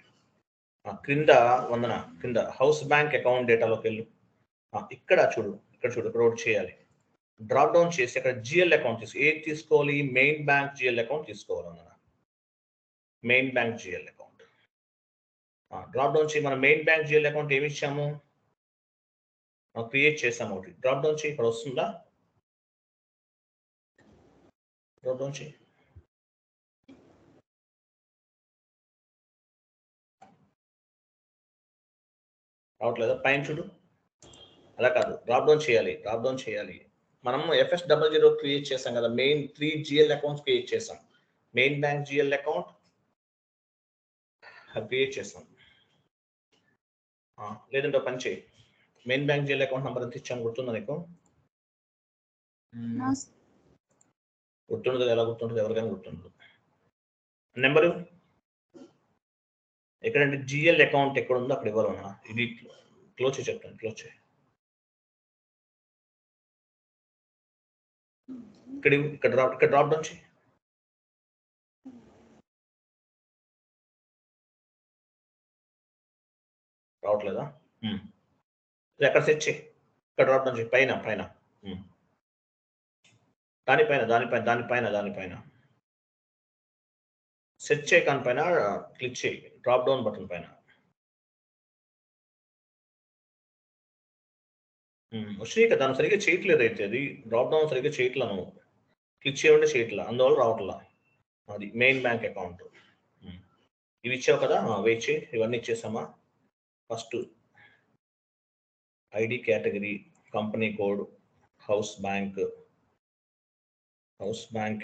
క్రింద వందన కింద హౌస్ బ్యాంక్ అకౌంట్ డేటాలోకి వెళ్ళు. ఇక్కడ చూడు, ఇక్కడ ఒకటి చేయాలి. డ్రాప్ డౌన్ చేసి అక్కడ GL అకౌంట్ ఏది తీసుకోవాలి? మెయిన్ బ్యాంక్ GL అకౌంట్ తీసుకోవాలి. Vandana main bank GL account drop down చేయి. మన మెయిన్ బ్యాంక్ GL అకౌంట్ ఏమి ఇచ్చాము? క్రియేట్ చేసాము ఒకటి. డ్రాప్ డౌన్ చేయి. ఇక్కడ వస్తుందా? డ్రాప్ డౌన్ చేయి. రావట్లేదా? పైన చూడు. అలా కాదు, డ్రాప్ డౌన్ చేయాలి. మనం FS00 క్రియేట్ చేసాం కదా, మెయిన్ 3 GL అకౌంట్స్ క్రియేట్ చేసాం. Main bank GL account create చేసాం. లేదంటే పని చేయి. Main bank GL account number ఎంత ఇచ్చాను గుర్తుందా నీకు? గుర్తుండదు. ఎలా గుర్తుంటుంది? ఎవరికైనా గుర్తుండదు. నెంబరు ఎక్కడంటే GL అకౌంట్ ఎక్కడ ఉందో అక్కడ ఇవ్వాలన్నా. ఇది క్లోజ్ చేసి చెప్తాను. క్లోజ్ చేయి. ఇక్కడ డ్రాప్ డౌన్ చేయి. రావట్లేదా? ఎక్కడ సెట్ చేయి. ఇక్కడ డ్రాప్ డౌన్ చేయి. పైన దానిపైన సెట్ చేయకాని పైన క్లిక్ చేయి. డ్రాప్ డౌన్ బటన్ పైన వచ్చినాయి కదా. దాన్ని సరిగ్గా చేయట్లేదు. అయితే అది డ్రాప్ డౌన్ సరిగ్గా చేయట్లను. క్లిక్ చేయండి, చేయట్లా, అందువల్ల రావట్లా. అది మెయిన్ బ్యాంక్ అకౌంట్. ఇవి ఇచ్చావు కదా, వెయిట్ చేయి. ఇవన్నీ ఇచ్చేసామా? First ID category, company code, house bank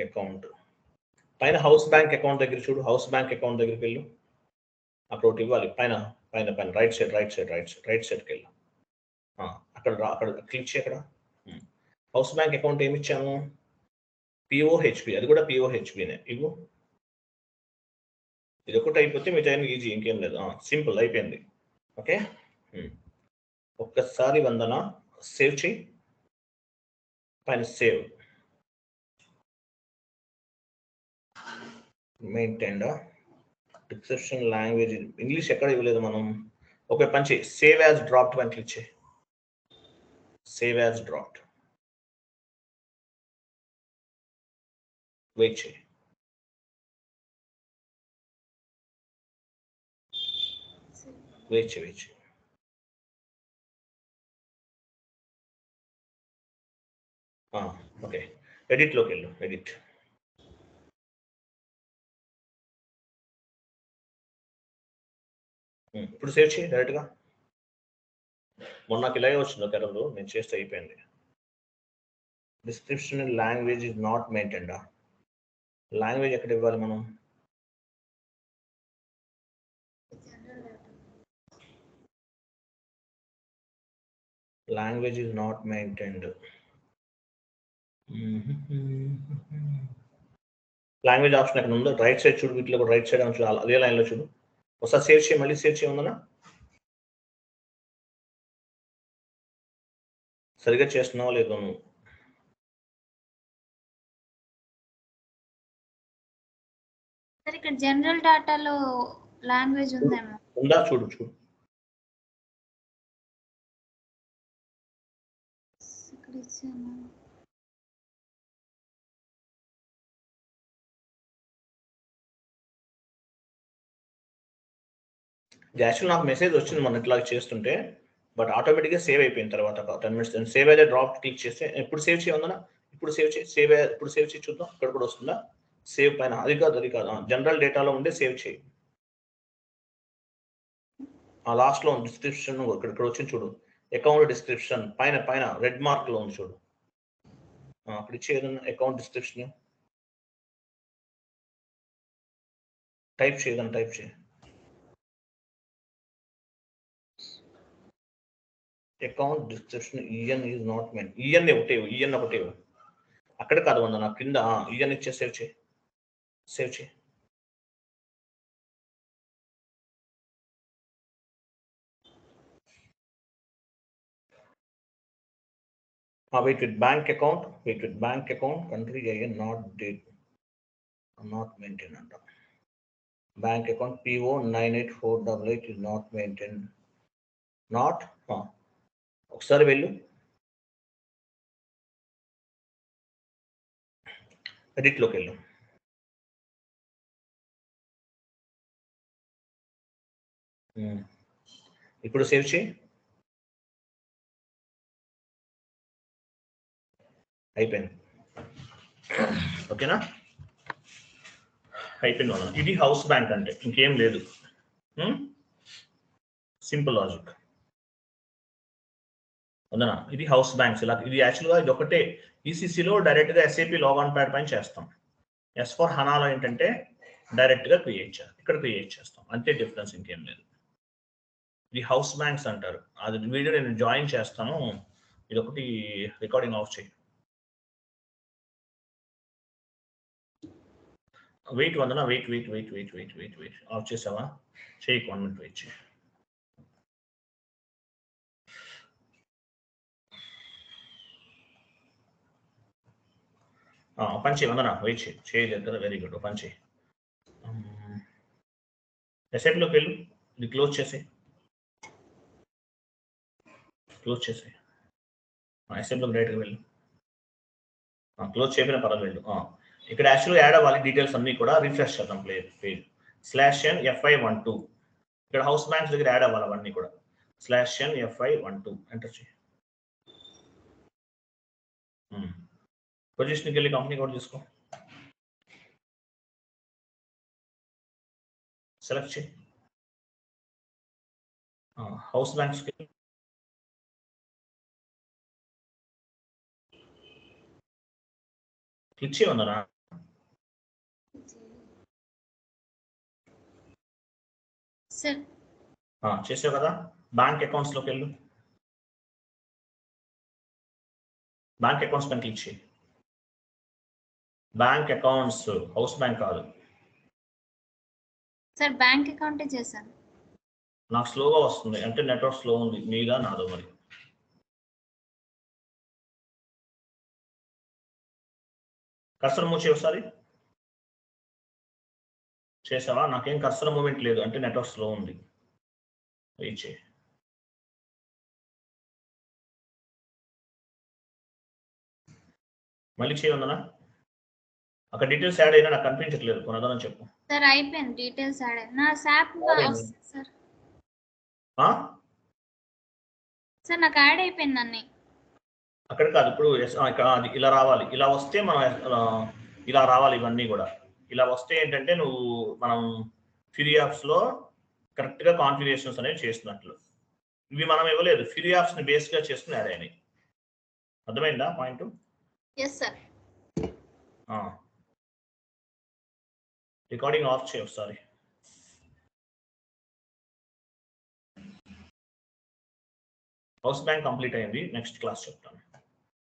account. పైన హౌస్ బ్యాంక్ అకౌంట్ దగ్గర చూడు. హౌస్ బ్యాంక్ అకౌంట్ దగ్గరికి వెళ్ళు. అక్కడ ఒకటి ఇవ్వాలి. పైన రైట్ సైడ్కి వెళ్ళు. అక్కడ క్లిక్ చేయి. అక్కడ హౌస్ బ్యాంక్ అకౌంట్ ఏమి ఇచ్చాము? POHP. అది కూడా POHPనే. ఇవ్వు. ఇది ఒకటి అయిపోతే మీ టైం ఈజీ, ఇంకేం లేదు. సింపుల్ అయిపోయింది. ఓకే, ఒక్కసారి వందన సేవ్ చేయి. పైన save maintained description language English ఎక్కడ ఇవ్వలేదు మనం. ఓకే పంచి సేవ్ యాజ్ డ్రాప్డ్ అని క్లిక్ చేయి. సేవ్ యాజ్ డ్రాప్డ్ వెయిట్ చేయి. వెయిట్ చేయి. ఓకే ఎడిట్లోకి వెళ్ళు. ఎడిట్ ఇప్పుడు సేవ్ చేయి డైరెక్ట్గా. మొన్న నాకు ఇలాగే వచ్చింది ఒక ఎర్రర్, నేను చేస్తే అయిపోయింది. డిస్క్రిప్షన్ లాంగ్వేజ్ ఇస్ నాట్ మెయింటైన్డా. లాంగ్వేజ్ ఎక్కడ ఇవ్వాలి మనం? Language is not maintained. Language option ఎక్కడ ఉందో రైట్ సైడ్ చూడు. వీటిలో కూడా రైట్ సైడ్ చూడాలి. అదే లైన్లో చూడు. ఒకసారి సేవ్ చేయి, మళ్ళీ సేవ్ చేయమన్నా. సరిగ్గా చేస్తున్నావా లేదో నువ్వు? సార్ ఇక్కడ జనరల్ డాటాలో లాంగ్వేజ్ ఉందేమో. ఉందా చూడు. ఇక్కడ ఇచ్చాను. యాక్చువల్ నాకు మెసేజ్ వచ్చింది మన ఇట్లా చేస్తుంటే, బట్ ఆటోమేటిక్గా సేవ్ అయిపోయిన తర్వాత 10 minutes సేవ్ అయితే డ్రాప్ క్లిక్ చేస్తే ఇప్పుడు సేవ్ చేయమన్నా. ఇప్పుడు సేవ్ చేయి. ఇప్పుడు సేవ్ చేసి చూద్దాం ఇక్కడ కూడా వస్తుందా. సేవ్ పైన అది కాదు జనరల్ డేటాలో ఉండే సేవ్ చేయి. ఆ లాస్ట్లో డిస్క్రిప్షన్ ఇక్కడ వచ్చింది చూడు. అకౌంట్ డిస్క్రిప్షన్ పైన రెడ్ మార్క్లో ఉంది చూడు. అక్కడ ఇచ్చేదన్నా అకౌంట్ డిస్క్రిప్షన్ టైప్ చేయి. Account description EN is not main. EN ఒకటే అక్కడ కాదు నా కింద ఈఎన్ ఇచ్చే సేవ్ చేయి. wait with bank account country IN not maintained అంట. Bank account PO 98488 is not maintained. ఒకసారి వెళ్ళు. ఎడిట్లోకి వెళ్ళు. ఇప్పుడు సేవ్ చేయి. అయిపోయింది. ఓకేనా? అయిపోయింది. ఇది హౌస్ బ్యాంక్ అంటే ఇంకేం లేదు. సింపుల్ లాజిక్ ఉందనా. ఇది హౌస్ బ్యాంక్స్. ఇలా ఇది యాక్చువల్గా ఇది ఒకటే. ఈసీసీలో డైరెక్ట్గా SAP లాగాన్ ప్యాడ్ పైన చేస్తాం. S/4HANAలో ఏంటంటే డైరెక్ట్గా క్రియేట్ చేస్తాం. ఇక్కడ క్రియేట్ చేస్తాం అంతే డిఫరెన్స్, ఇంకేం లేదు. ఇది హౌస్ బ్యాంక్స్ అంటారు. అది వీడియో నేను జాయిన్ చేస్తాను. ఇది ఒకటి రికార్డింగ్ ఆఫ్ చేయి. వెయిట్ వందనా. వెయిట్ ఆఫ్ చేసావా? చేయి. 1 minute వెయిట్ చేయి. పని చేయి వందనా. వెయిట్ చేయలేదు కదా. Very good. పని చేయి. SAPలోకి వెళ్ళు. ఇది క్లోజ్ చేసేయి. SAPలోకి డైరెక్ట్గా వెళ్ళు. క్లోజ్ చేయకపోయినా పర్వాలేదు. ఇక్కడ యాక్చువల్గా యాడ్ అవ్వాలి డీటెయిల్స్ అన్నీ కూడా. రిఫ్రెష్ చేద్దాం పేజ్. /n FI12 ఇక్కడ హౌస్ బ్యాంక్స్ దగ్గర యాడ్ అవ్వాలి అవన్నీ కూడా. /n FI12 ఎంటర్ చేయి. పొజిషన్కి వెళ్ళి కంపెనీ కోడ్ తీసుకో. సెలెక్ట్ చేయి. హౌస్ బ్యాంక్స్కి క్లిక్ చేయమన్నారా? చేసావు కదా. బ్యాంక్ అకౌంట్స్లోకి వెళ్ళు. బ్యాంక్ అకౌంట్స్ పైన క్లిక్ చేయి. బ్యాంక్ అకౌంట్స్, హౌస్ బ్యాంక్ కాదు. సార్ బ్యాంక్ అకౌంటే చేశాను. నాకు స్లోగా వస్తుంది అంటే నెట్వర్క్ స్లో ఉంది. మీదా నాదో మరి. కర్సర్ మూవ్ చేయి ఒకసారి. చేసావా? నాకేం కర్సర్ మూమెంట్ లేదు, అంటే నెట్వర్క్ స్లో ఉంది. వెయిట్ చేయి. మళ్ళీ చేయనుందా? అక్కడ డీటెయిల్స్ యాడ్ అయినా నాకు కనిపించట్లేదు, కొనదానం చెప్పు. సార్ అయిపోయింది డీటెయిల్స్ యాడ్ నా సాప్ సార్. సార్ నాకు యాడ్ అయిపోయింది అన్ని. అక్కడ కాదు, ఇప్పుడు ఇక్కడ అది ఇలా రావాలి, ఇలా వస్తే మనం ఇలా రావాలి. ఇవన్నీ కూడా ఇలా వస్తే ఏంటంటే నువ్వు మనం ఫ్రీ యాప్స్లో కరెక్ట్గా కాన్ఫిగరేషన్స్ అనేవి చేస్తున్నట్లు. ఇవి మనం ఇవ్వలేదు, ఫ్రీ యాప్స్ని బేస్గా చేసుకుని యాడ్ అయినాయి. అర్థమైందా point? Yes sir. Recording off చేయ ఒకసారి. హౌస్ బ్యాంక్ కంప్లీట్ అయింది, నెక్స్ట్ క్లాస్ చెప్తాను.